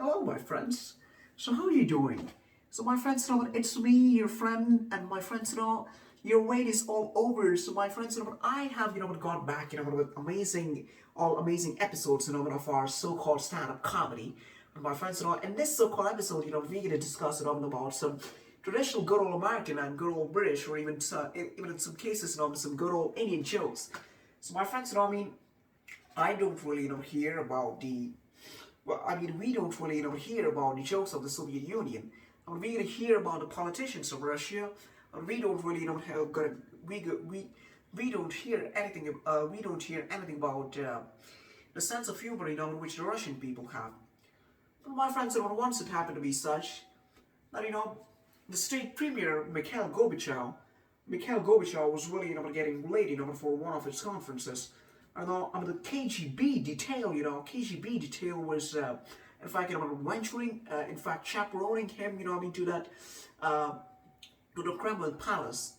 Hello, my friends. So how are you doing? So my friends, it's me, your friend, and my friends, your wait is all over. So my friends, I have, got back, with amazing episodes, of our so-called stand-up comedy. And my friends, in this so-called episode, we're gonna discuss, about some traditional good old American and good old British, or even in some cases, some good old Indian jokes. So my friends, I don't really, hear about the we don't really, hear about the jokes of the Soviet Union. We hear about the politicians of Russia. We don't really, we don't hear anything. We don't hear anything about the sense of humor, which the Russian people have. But my friends, once it happened to be such that the state premier Mikhail Gorbachev was really, getting late, for one of its conferences. And the KGB detail, KGB detail was, in fact, venturing, in fact, chaperoning him, to that, to the Kremlin palace.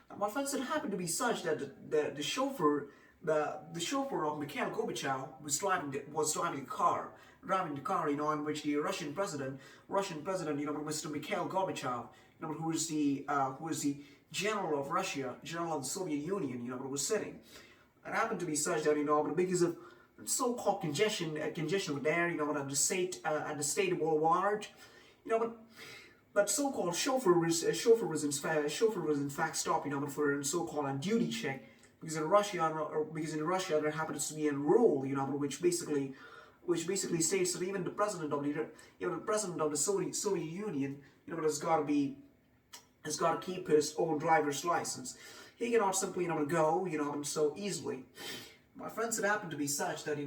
And my friends, it happened to be such that the chauffeur of Mikhail Gorbachev was driving the car, in which the Russian president, Mr. Mikhail Gorbachev, who is the general of Russia, general of the Soviet Union, was sitting. It happened to be such that because of so-called congestion there, at the state boulevard, but that so-called chauffeur was in fact stopped, for a so-called on duty check, because in Russia there happens to be a rule, which basically states that even the president of the Soviet Union, has got to keep his own driver's license. He cannot simply, go, so easily. My friends, it happened to be such that,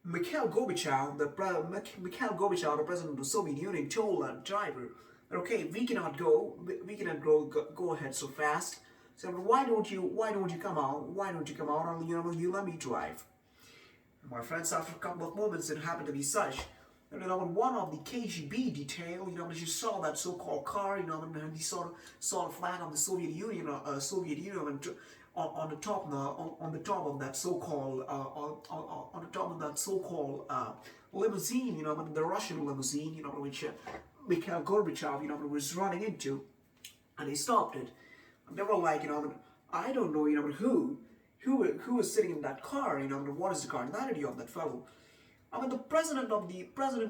Mikhail Gorbachev, the president of the Soviet Union, told that driver that, okay, we cannot go ahead so fast. So why don't you come out? And you let me drive. And my friends, after a couple of moments, it happened to be such. And one of the KGB detail, as you saw that so-called car, and he saw the flag of the Soviet Union, and on the top of that so-called limousine, the Russian limousine, which Mikhail Gorbachev, was running into, and he stopped it. And they were like, I don't know, who is sitting in that car, what is the carnality of that fellow? The president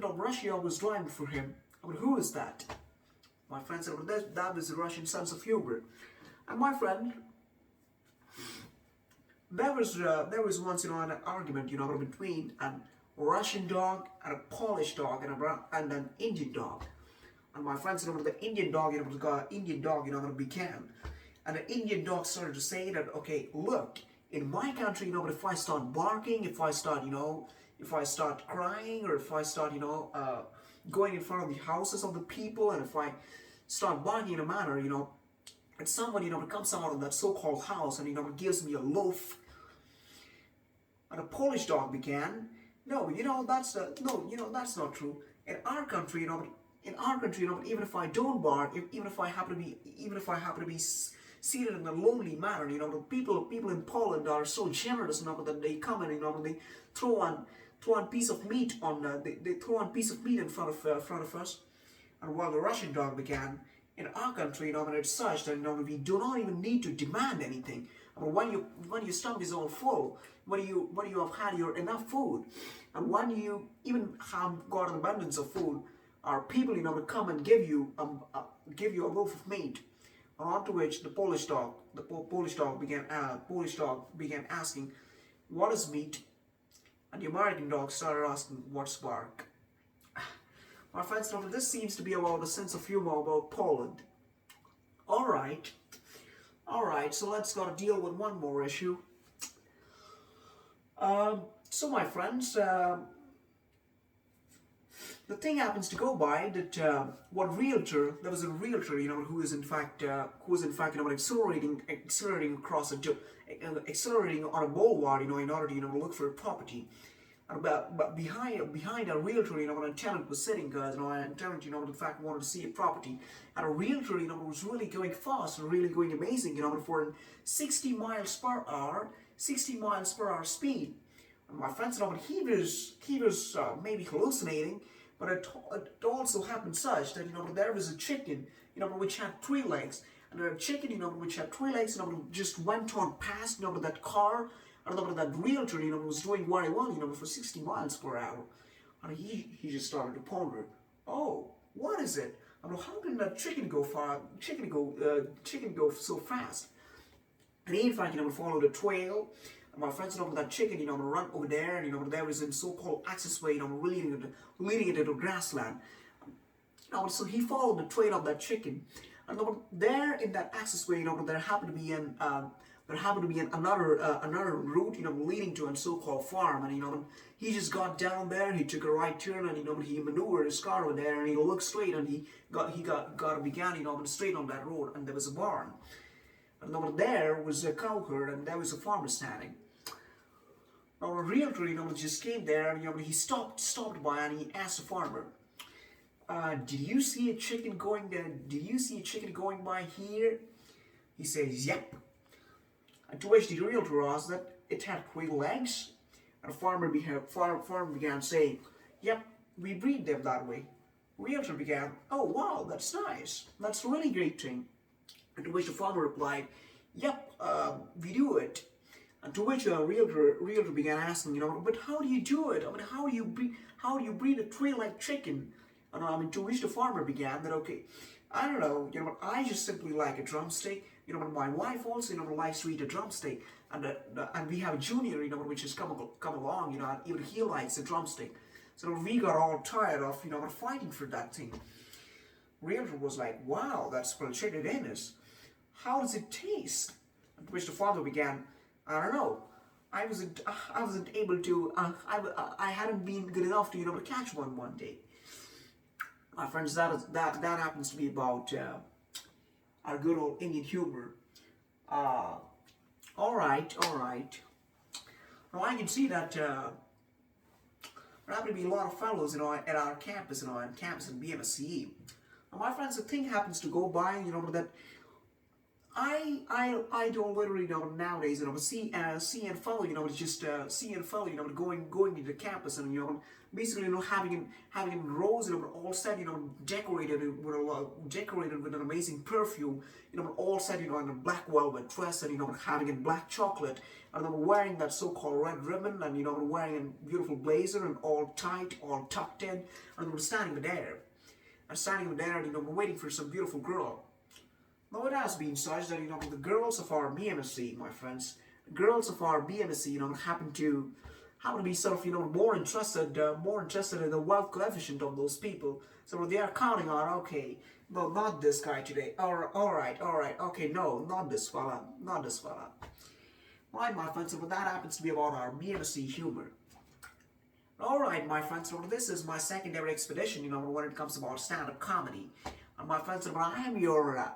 of Russia was driving for him. Who is that? My friend said, that was the Russian sense of humor. And my friend, there was once, an argument, between a Russian dog and a Polish dog and an Indian dog. And my friend said, the Indian dog, began. And the Indian dog started to say that, okay, look, in my country, if I start barking, if I start crying, or if I start, going in front of the houses of the people, and if I start barking in a manner, and somebody, comes out of that so-called house and, gives me a loaf, and a Polish dog began, no, that's not true. In our country, even if I don't bark, even if I happen to be seated in a lonely manner, the people in Poland are so generous, that they come and, they throw on piece of meat they throw on piece of meat in front of us. And while the Russian dog began, in our country, it's such that we do not even need to demand anything. When your stomach is all full, when you have had your enough food, and when you even have got an abundance of food, our people, come and give you a loaf of meat. Onto which the Polish dog began asking, "What is meat?" And the American dog started asking, "What's bark?" My friends, this seems to be about a sense of humor about Poland. Alright, so let's gotta deal with one more issue. So my friends, the thing happens to go by that there was a realtor, who is in fact, accelerating accelerating on a boulevard, in order to, look for a property. But behind a realtor, a tenant was sitting, guys, and a tenant, in fact, wanted to see a property. And a realtor, was really going fast and really going amazing, for 60 miles per hour speed. And my friends, he was maybe hallucinating, But it also happened such that, there was a chicken, which had 3 legs. And a chicken, which had 3 legs, just went on past, that car, and that realtor, was doing very well, for 60 miles per hour. And he just started to ponder, oh, what is it? How can that chicken go so fast? And he, in fact, followed a trail. And my friends, that chicken, run over there, and, there is a so-called accessway, leading it into grassland. So he followed the trail of that chicken. And there in that accessway, there happened to be another route, leading to a so-called farm. And he just got down there. He took a right turn, and he maneuvered his car over there, and he looked straight, and he began straight on that road, and there was a barn. And there was a cow herd, and there was a farmer standing. Now a realtor, just came there, and he stopped by, and he asked the farmer, did you see a chicken going there? Did you see a chicken going by here? He says, yep. And to which the realtor asked that it had 3 legs. And the farmer began saying, yep, we breed them that way. Realtor began, oh wow, that's nice. That's a really great thing. And to which the farmer replied, yep, we do it. And to which a realtor began asking, but how do you do it? How do you breed a 3-leg chicken? And to which the farmer began that, okay, I don't know, I just simply like a drumstick. My wife also, likes to eat a drumstick, and we have a junior, which has come along, and even he likes a drumstick. So we got all tired of, fighting for that thing. Realtor was like, wow, that's well chicken is. How does it taste? And to which the father began, I don't know. I wasn't able to. I hadn't been good enough to, to catch one day. My friends, that happens to be about our good old Indian humor. All right. Now I can see that there happen to be a lot of fellows, at our campus, on campus in BMSCE. Now, my friends, the thing happens to go by, that I don't literally, nowadays, see and fellow, see and fellow, going into campus, and basically, having rows, all set, decorated with an amazing perfume, all set, in a black velvet dress, and having a black chocolate, and wearing that so-called red ribbon, and wearing a beautiful blazer, and all tight, all tucked in, and standing there, and waiting for some beautiful girl. Now it has been such that, the girls of our BMSC, my friends, the girls of our BMSC, happen to be sort of, more interested in the wealth coefficient of those people. So they are counting on, okay, no, not this guy today. All right, okay, no, not this fella. Right, my friends, so that happens to be about our BMSC humor. Alright, my friends, so this is my secondary expedition, when it comes about stand-up comedy. My friends, I'm your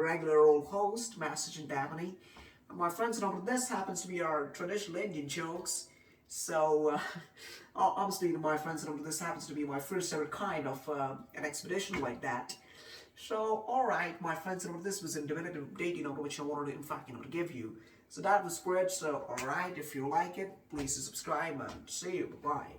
regular old host, Master Chintamani. My friends, this happens to be our traditional Indian jokes. So, obviously, my friends, this happens to be my first ever kind of an expedition like that. So, alright, my friends, this was a definitive update, which I wanted to, in fact, to give you. So that was spread. So, alright, if you like it, please subscribe and see you. Bye-bye.